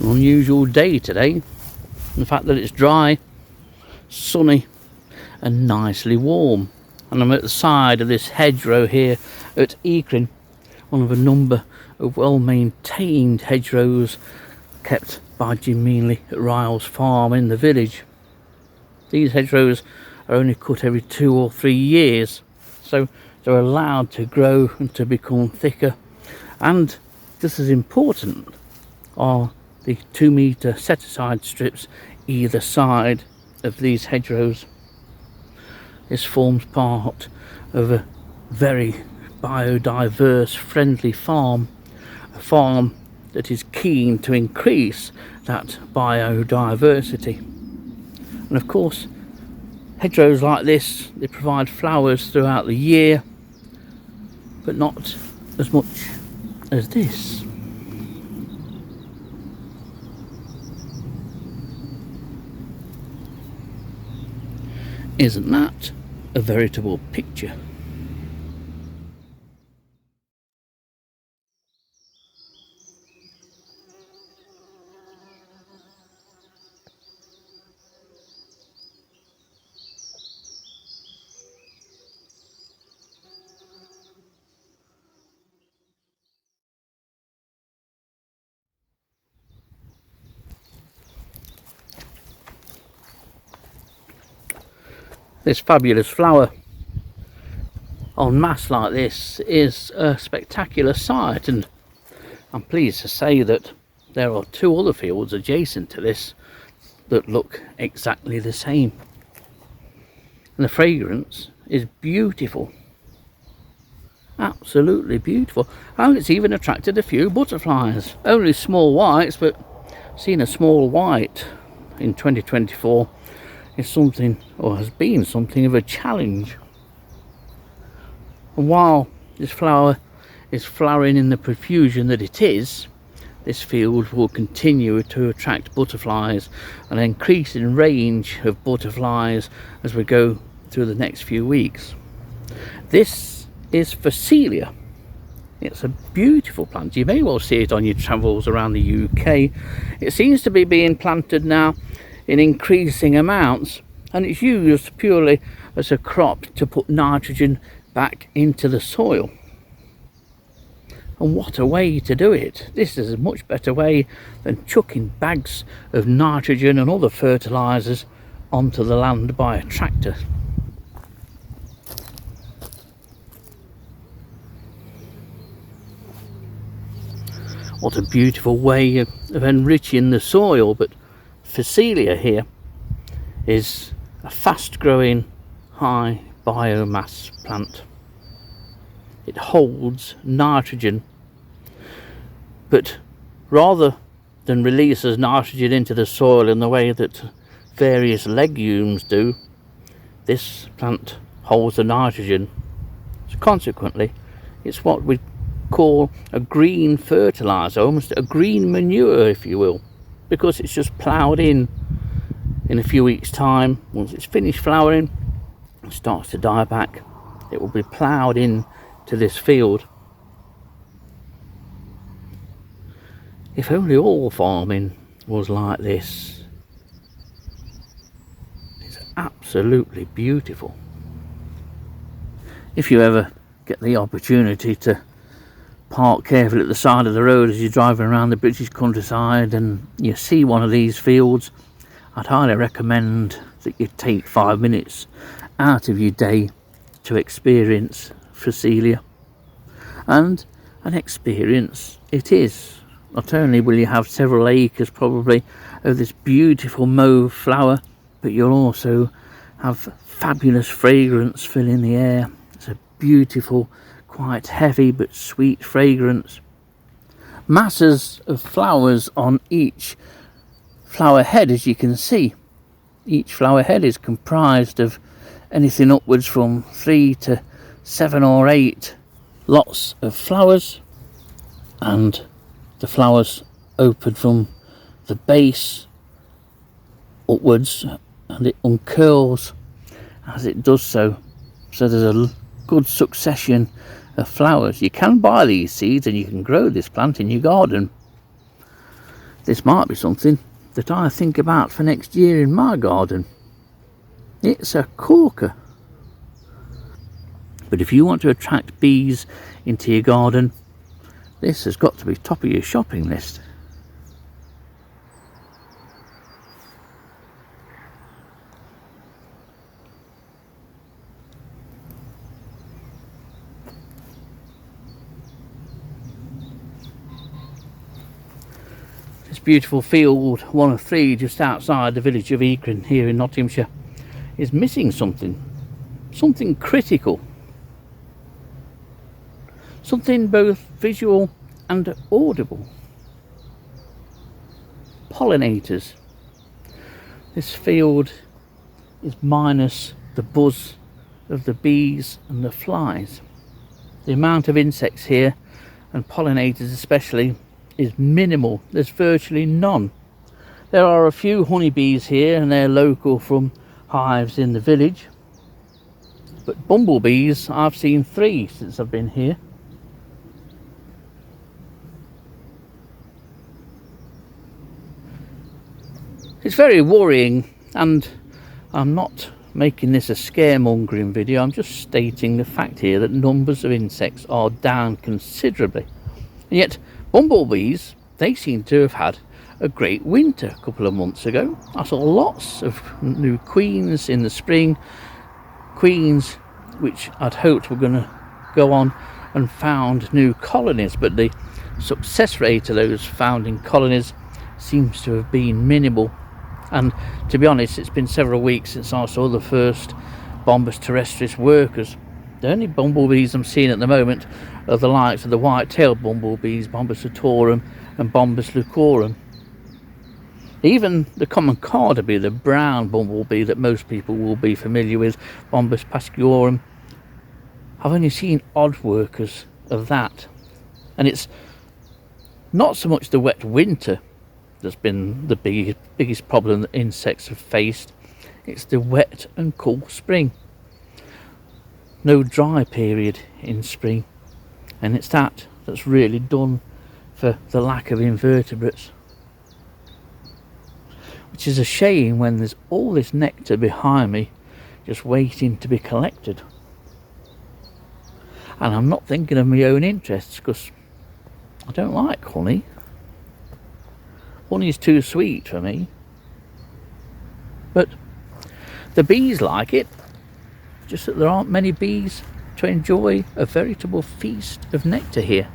An unusual day today. The fact that it's dry, sunny and nicely warm. And I'm at the side of this hedgerow here at Eakring, one of a number of well-maintained hedgerows kept by Jim Meanley at Ryle's farm in the village. These hedgerows are only cut every 2 or 3 years, so they're allowed to grow and to become thicker. And just as important are the 2-metre set-aside strips either side of these hedgerows. This forms part of a very biodiverse, friendly farm, a farm that is keen to increase that biodiversity. And of course, hedgerows like this, they provide flowers throughout the year, but not as much as this. Isn't that a veritable picture? This fabulous flower en masse like this is a spectacular sight, and I'm pleased to say that there are 2 other fields adjacent to this that look exactly the same, and the fragrance is beautiful, absolutely beautiful. And it's even attracted a few butterflies, only small whites, but seeing a small white in 2024 is something, or has been something of a challenge. And while this flower is flowering in the profusion that it is, this field will continue to attract butterflies, an increasing range of butterflies as we go through the next few weeks. This is Phacelia. It's a beautiful plant. You may well see it on your travels around the UK. It seems to be being planted now in increasing amounts, and it's used purely as a crop to put nitrogen back into the soil. And what a way to do it. This is a much better way than chucking bags of nitrogen and other fertilizers onto the land by a tractor. What a beautiful way of enriching the soil. But Phacelia here is a fast growing high biomass plant. It holds nitrogen, but rather than releases nitrogen into the soil in the way that various legumes do, this plant holds the nitrogen. So consequently, it's what we call a green fertilizer, almost a green manure, if you will, because it's just ploughed in a few weeks' time. Once it's finished flowering, it starts to die back. It will be ploughed in to this field. If only all farming was like this. It's absolutely beautiful. If you ever get the opportunity to park carefully at the side of the road as you're driving around the British countryside and you see one of these fields, I'd highly recommend that you take 5 minutes out of your day to experience Phacelia. And an experience it is. Not only will you have several acres probably of this beautiful mauve flower, but you'll also have fabulous fragrance filling the air. It's a beautiful, quite heavy but sweet fragrance. Masses of flowers on each flower head, as you can see. Each flower head is comprised of anything upwards from 3 to 7 or 8 lots of flowers, and the flowers open from the base upwards, and it uncurls as it does so. So there's a good succession of flowers. You can buy these seeds and you can grow this plant in your garden. This might be something that I think about for next year in my garden. It's a corker. But if you want to attract bees into your garden, this has got to be top of your shopping list. This beautiful field, one of three just outside the village of Ekron here in Nottinghamshire, is missing something critical. Something both visual and audible. Pollinators. This field is minus the buzz of the bees and the flies. The amount of insects here, and pollinators especially, is minimal. There's virtually none. There are a few honeybees here, and they're local from hives in the village. But bumblebees, I've seen 3 since I've been here. It's very worrying, and I'm not making this a scaremongering video. I'm just stating the fact here that numbers of insects are down considerably. And yet bumblebees, they seem to have had a great winter a couple of months ago. I saw lots of new queens in the spring, queens which I'd hoped were going to go on and found new colonies, but the success rate of those founding colonies seems to have been minimal. And to be honest, it's been several weeks since I saw the first Bombus terrestris workers. The only bumblebees I'm seeing at the moment are the likes of the white-tailed bumblebees, Bombus autorum and Bombus lucorum. Even the common cardabee, the brown bumblebee that most people will be familiar with, Bombus pascuorum, I've only seen odd workers of that. And it's not so much the wet winter that's been the biggest problem that insects have faced. It's the wet and cool spring. No dry period in spring, and it's that's really done for the lack of invertebrates, which is a shame when there's all this nectar behind me just waiting to be collected. And I'm not thinking of my own interests, because I don't like honey. Honey's too sweet for me. But the bees like it, just that there aren't many bees to enjoy a veritable feast of nectar here.